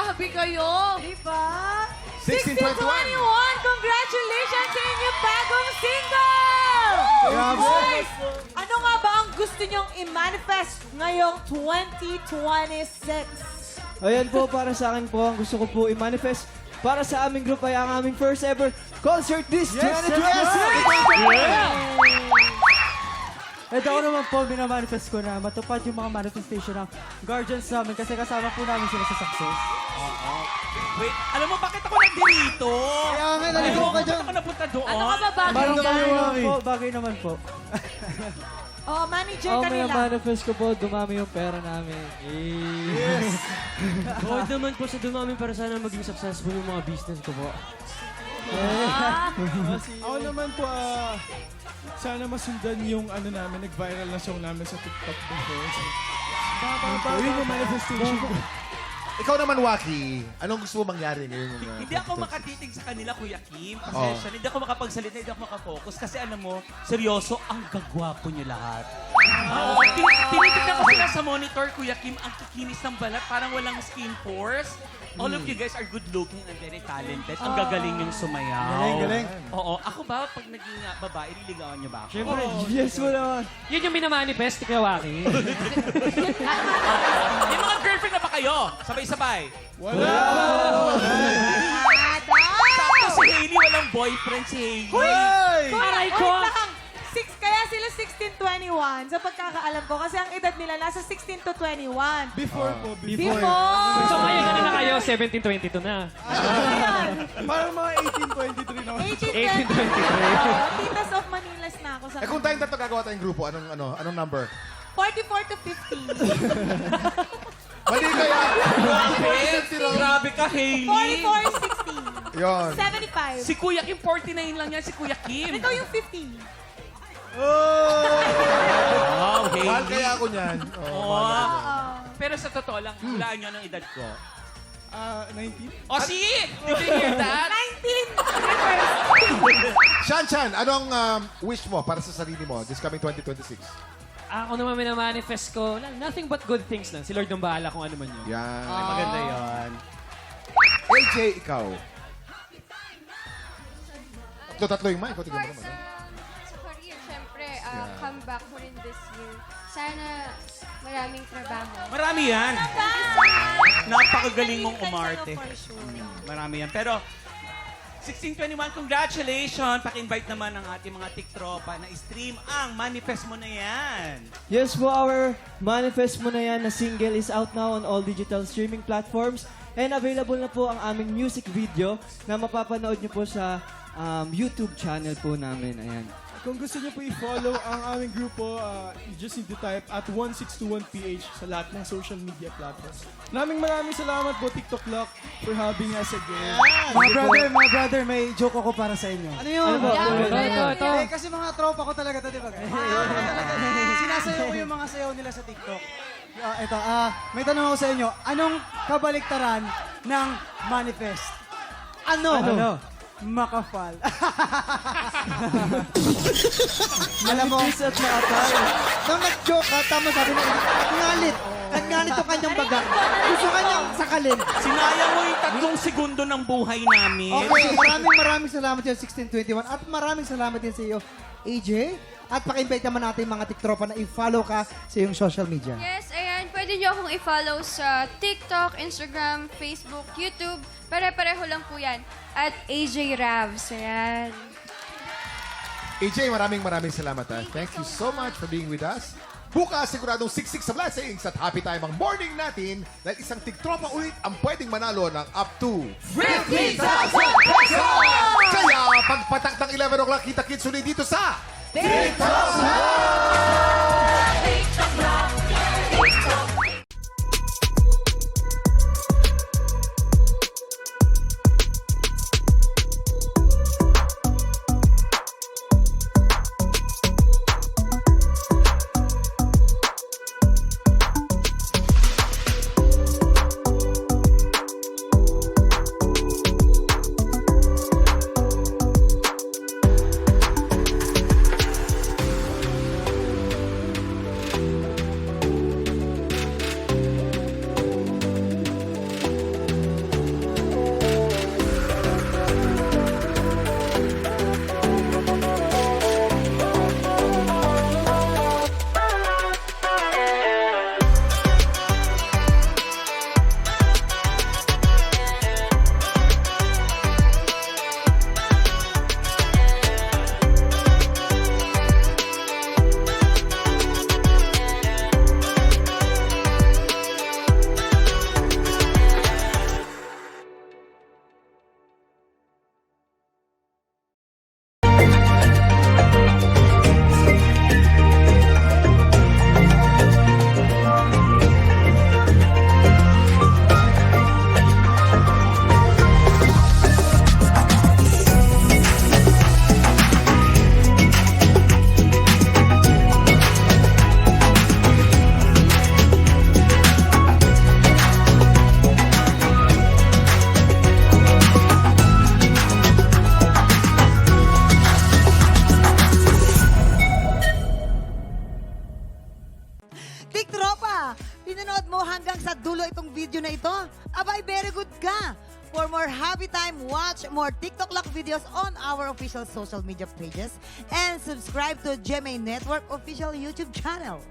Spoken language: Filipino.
Grabe kayo. Diba? 1621! Congratulations sa inyong bagong single! Grabe. Boys, ano nga ba ang gusto nyong i-manifest ngayong 2026? Ayan po, para sa akin po, ang gusto ko po i-manifest para sa aming group ay ang aming first ever concert this 2026! Ito ako naman po, minamanifest ko na matupad yung mga manifestation ng guardians namin kasi kasama po namin sila sa success. Wait, alam mo bakit ako nandito? Kaya nga, naligaw ka Bakit dyan. ako napunta doon? Ano ka ba bagay Bagay dyan? naman po, bagay naman po. Oh, manager Ako ka nila. minamanifest ko po, dumami yung pera namin. Yes! Oo naman po sa dumami para sana maging successful yung mga business ko po. Ako naman po, sana masundan yung ano namin, nag-viral na song namin sa TikTok before. Yun yung manifestation ko. Ikaw naman, Waki, anong gusto mo mangyari ngayon? Hindi ako makatitig sa kanila, Kuya Kim. Pasensya, hindi ako makapagsalita, hindi ako makapokus. Kasi alam mo, seryoso, ang gagwapo niyo lahat. Oo, tinitignan ko sila sa monitor, Kuya Kim, ang kikinis ng balat, parang walang skin pores. All of you guys are good looking and very talented. Ang gagaling yung sumayaw. Galing. Oo, ako ba, pag naging babae, liligawan niyo ba ako? Siyempre, yes mo naman. Yun yung minamanifest ni Kawaki. May mga girlfriend na ba kayo? Sabay-sabay. Wala! Tapos si Hailey, walang boyfriend si Hailey. Aray ko! Wait lang. Kaya sila 16-21 sa pagkakaalam ko kasi ang edad nila nasa 16 to 21. Before po, Before! So ngayon ano na kayo? 17-22 na. Parang mga 1823 naman. 18-23. Titas of Manilas na ako sa Eh kung tayong tatlo gagawa tayong grupo, anong number? 44 to 50. Mali kaya. Grabe ka, Hailey. 44, 60. Yun. 75. Si Kuya Kim, 49 lang yan, si Kuya Kim. Ikaw yung 50. Wow, Hailey. Mahal kaya ako niyan. Oo. Pero sa totoo lang, hulaan nyo ng edad ko. 19? O, see? Did you hear that? 19. Shan, anong wish mo para sa sarili mo this coming 2026? Ako naman minamanifest ko, nothing but good things lang. Si Lord nang bahala kung ano man yun. Yan. Maganda yun. AJ, ikaw. Tatlo yung mic. Tingnan mo naman. Sa career, syempre, comeback ko rin this year. Sana maraming trabaho. Marami yan. Napakagaling mong umarte. Marami yan. Pero, 1621, congratulations! Paki-invite naman ang ating mga tiktropa na stream ang Manifest Mo Na Yan. Yes po, our Manifest Mo Na Yan na single is out now on all digital streaming platforms and available na po ang aming music video na mapapanood nyo po sa YouTube channel po namin. Ayan. Kung gusto niyo po i-follow ang aming grupo, you just need to type at 1621PH sa lahat ng social media platforms. Maraming salamat po, TikTok Lock, for having us again. Mga brother, may joke ako para sa inyo. Ano yun? Ito. Eh, kasi mga tropa ko talaga ito, di ba? Sinasayaw ko yung mga sayaw nila sa TikTok. May tanong ako sa inyo. Anong kabaliktaran ng manifest? Ano? Makafal. Alam mo, at makapal. Nung nag-joke ka, tama sabi mo, nagalit. Nagalit yung kanyang baga. Gusto kanyang sakalin. Sinayang mo yung 3 segundo ng buhay namin. Okay, maraming salamat yan, 1621. At maraming salamat din sa iyo, AJ. At paki-invite naman natin mga tiktropa na i-follow ka sa iyong social media. Yes, ayan. Pwede niyo akong i-follow sa TikTok, Instagram, Facebook, YouTube. Pare-pareho lang po yan. At AJ Ravs. Ayan. AJ, maraming salamat. Thank you so much for being with us. Bukas, siguradong siksik sa blessings at happy time ang morning natin dahil isang tiktropa ulit ang pwedeng manalo ng up to 50,000 pesos! Kaya, pagpatak ng 11 o'clock, kita-kits ulit dito sa TikTok! mo hanggang sa dulo itong video na ito, abay, very good ka. For more Happy Time, watch more TikTok Lock videos on our official social media pages and subscribe to GMA Network official YouTube channel.